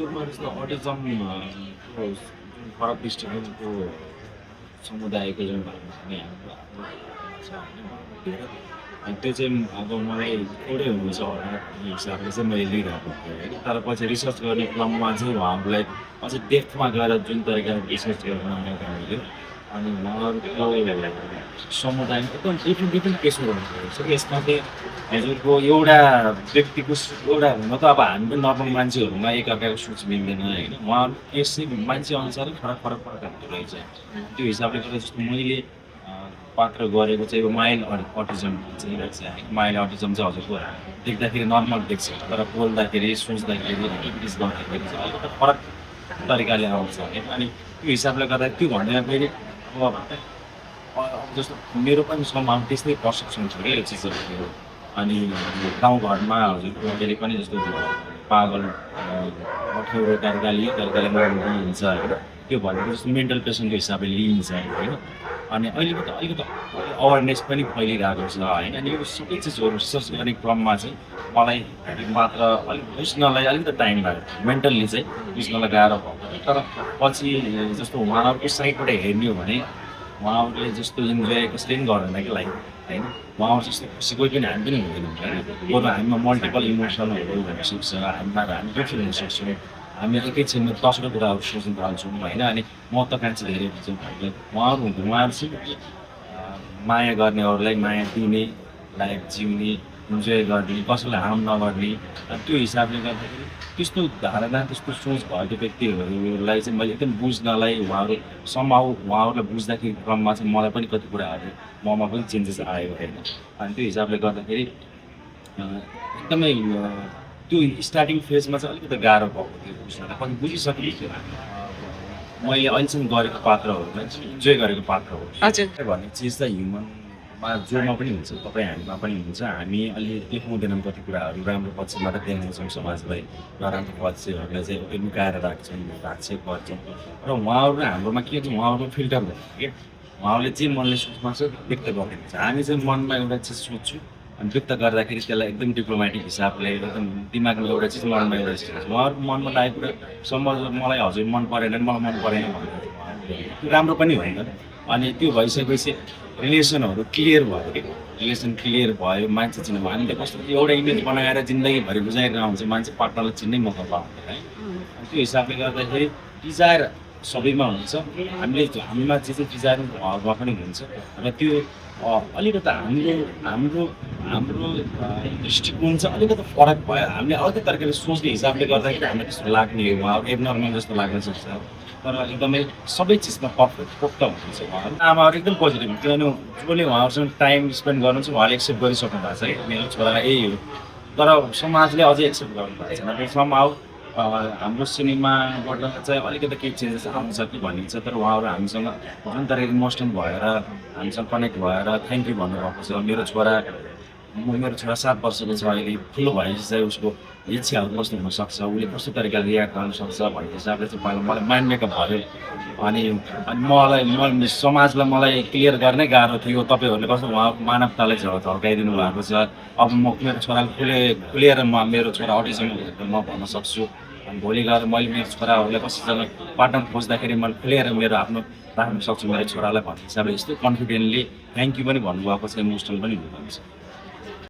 autism को जुन फरक दृष्टिकोणको समुदायको जुन हामी हाम्रो छ होइन अनि त्यो चाहिँ अब मलाई थोरै हुनुहुन्छ होला भन्ने हिसाबले चाहिँ मैले लिइरहेको थिएँ होइन तर पछि रिसर्च गर्ने क्रममा चाहिँ उहाँहरूलाई अझै डेप्थमा गएर जुन तरिकाले रिसर्च गर्न मौका मिल्यो अनि उहाँहरूको समुदायमा एकदम डिफ्रेन्ट डिफ्रेन्ट केसहरू हुनुहुन्छ कि यसमा चाहिँ हजुरको एउटा व्यक्तिको एउटा हुन त अब हामी पनि नर्मल मान्छेहरूमा एकअर्काको सोच मिल्दैन होइन उहाँहरू केस चाहिँ मान्छे अनुसारै फरक फरक फरक हुँदो रहेछ त्यो हिसाबले गर्दा जस्तो मैले पात्र गरेको चाहिँ अब माइल्ड अटिजम चाहिँ रहेछ होइन माइल्ड अटिजम चाहिँ हजुरको देख्दाखेरि नर्मल देख्छ तर बोल्दाखेरि सोच्दाखेरि एक्टिभिटिज गर्दाखेरि चाहिँ अलिकति फरक तरिकाले आउँछ होइन अनि त्यो हिसाबले गर्दा त्यो भन्दा फेरि अब जस्तो मेरो पनि समाजमा त्यस्तै पर्सेप्सन छ क्या यो चिजहरू अनि गाउँघरमा हजुरको अहिले पनि जस्तो पागल अठाउरो तरिकाले लिइन्छ होइन त्यो भनेको जस्तो मेन्टल पेसेन्टको हिसाबले लिइन्छ होइन अनि अहिलेको त अलिकति अवेरनेस पनि फैलिरहेको छ होइन अनि यो सबै चिजहरू रिसर्च गर्ने क्रममा चाहिँ मलाई मात्र अलिक बुझ्नलाई अलिकति टाइम लाग्यो मेन्टल्ली चाहिँ बुझ्नलाई गाह्रो भयो तर पछि जस्तो उहाँहरूको साइडबाट हेर्ने हो भने उहाँहरूले जस्तो इन्जोय कसैले पनि गर्दैन कि लाइफ होइन उहाँहरू जस्तो खुसी कोही पनि हामी पनि हुँदैनौँ होइन बरु हामीमा मल्टिपल इमोसनहरू हुनसक्छ हामी दुःखी हुन सक्छौँ हामी एकैछिनमा 10 कुराहरू सोच्न थाल्छौँ होइन अनि महत्त्वाकांक्षी धेरै हुन्छौँ हामीलाई उहाँहरू चाहिँ माया गर्नेहरूलाई माया दिने लाइफ जिउने इन्जोय गर्ने कसैलाई हार्म नगर्ने त्यो हिसाबले गर्दाखेरि त्यस्तो धारणा त्यस्तो सोच भएको व्यक्तिहरूलाई चाहिँ मैले एकदम बुझ्नलाई उहाँहरूलाई बुझ्दाखेरि क्रममा चाहिँ मलाई पनि कति कुराहरू ममा पनि चेन्जेस आयो होइन अनि त्यो हिसाबले गर्दाखेरि एकदमै त्यो स्टार्टिङ फेजमा चाहिँ अलिकति गाह्रो भएको थियो बुझ्नलाई पनि बुझिसकेको मैले अहिलेसम्म गरेको पात्रहरूमा इन्जोय गरेको पात्र हो हजुर भन्ने चिज चाहिँ ह्युमनमा जोमा पनि हुन्छ तपाईँ हामीमा पनि हुन्छ हामी अलि देखाउँदैनौँ कति कुराहरू राम्रो पक्ष मात्र देखाउँछौँ समाजलाई नराम्रो पक्षहरूलाई चाहिँ लुकाएर राख्छौँ गर्छौँ र उहाँहरू र हाम्रोमा के छ उहाँहरू फिल्टर हुन्छ कि उहाँहरूले जे मनले सोच्नु छ व्यक्त गरिदिन्छ हामी चाहिँ मनमा एउटा चिज सोध्छु अनि व्यक्त गर्दाखेरि त्यसलाई एकदम डिप्लोमेटिक हिसाबले एकदम दिमागमा एउटा चिज मनमा एउटा चिज उहाँहरूको मनमा लागेको कुरा सम्भव मलाई हजुर मन परेन मलाई मन परेन भन्नु राम्रो पनि होइन अनि त्यो भइसकेपछि रिलेसनहरू क्लियर भयो कि रिलेसन क्लियर भयो मान्छे चिन्नु भयो हामीले कस्तो एउटा इमेज बनाएर जिन्दगीभरि बुझाइरहेको हुन्छ मान्छे पार्टनरलाई चिन्नै मौका पाउँदैन है त्यो हिसाबले गर्दाखेरि डिजायर सबैमा हुन्छ हामीमा जे चाहिँ डिजायर घरमा पनि हुन्छ र त्यो अलिकति हाम्रो दृष्टिकोण चाहिँ अलिकति फरक भयो हामीले अर्कै तरिकाले सोच्ने हिसाबले गर्दाखेरि हामीलाई त्यस्तो लाग्ने हो उहाँहरू एबनर्मल जस्तो लाग्न सक्छ तर एकदमै सबै चिजमा पर्फेक्ट पोख्त हुनुहुन्छ उहाँहरू आमाहरू एकदम पोजिटिभ किनभने जसले उहाँहरूसँग टाइम स्पेन्ड गर्नुहुन्छ उहाँले एक्सेप्ट गरिसक्नु भएको छ है मेरो छोरा यही हो तर समाजले अझै एक्सेप्ट गर्नु भएको छैन समाउ हाम्रो सिनेमाबाट चाहिँ अलिकति केही चेन्जेस आउँछ कि भनिन्छ तर उहाँहरू हामीसँग जुन तरिकाले इमोसनल भएर हामीसँग कनेक्ट भएर थ्याङ्क यू भन्नुभएको छ मेरो छोरा 7 वर्षको छ अहिले ठुलो भएपछि चाहिँ उसको इच्छाहरू कस्तो हुनसक्छ उसले कस्तो तरिकाले रियाक्ट गर्न सक्छ भन्ने हिसाबले चाहिँ पहिला मलाई माइन्ड मेकअप भयो अनि मलाई समाजलाई मलाई क्लियर गर्नै गाह्रो थियो तपाईँहरूले कस्तो उहाँको मानवतालाई झल्काइदिनु भएको छ अब म मेरो छोरालाई खुलेर मेरो छोरा अटिजम म भन्न सक्छु अनि भोलि गएर मैले मेरो छोराहरूलाई कसैसँग पार्टनर खोज्दाखेरि मैले खुलेर मेरो आफ्नो राख्न सक्छु मेरो छोरालाई भन्ने हिसाबले यस्तो कन्फिडेन्टली थ्याङ्क यू पनि भन्नुभएको छ इमोसनल पनि हुनुहुन्छ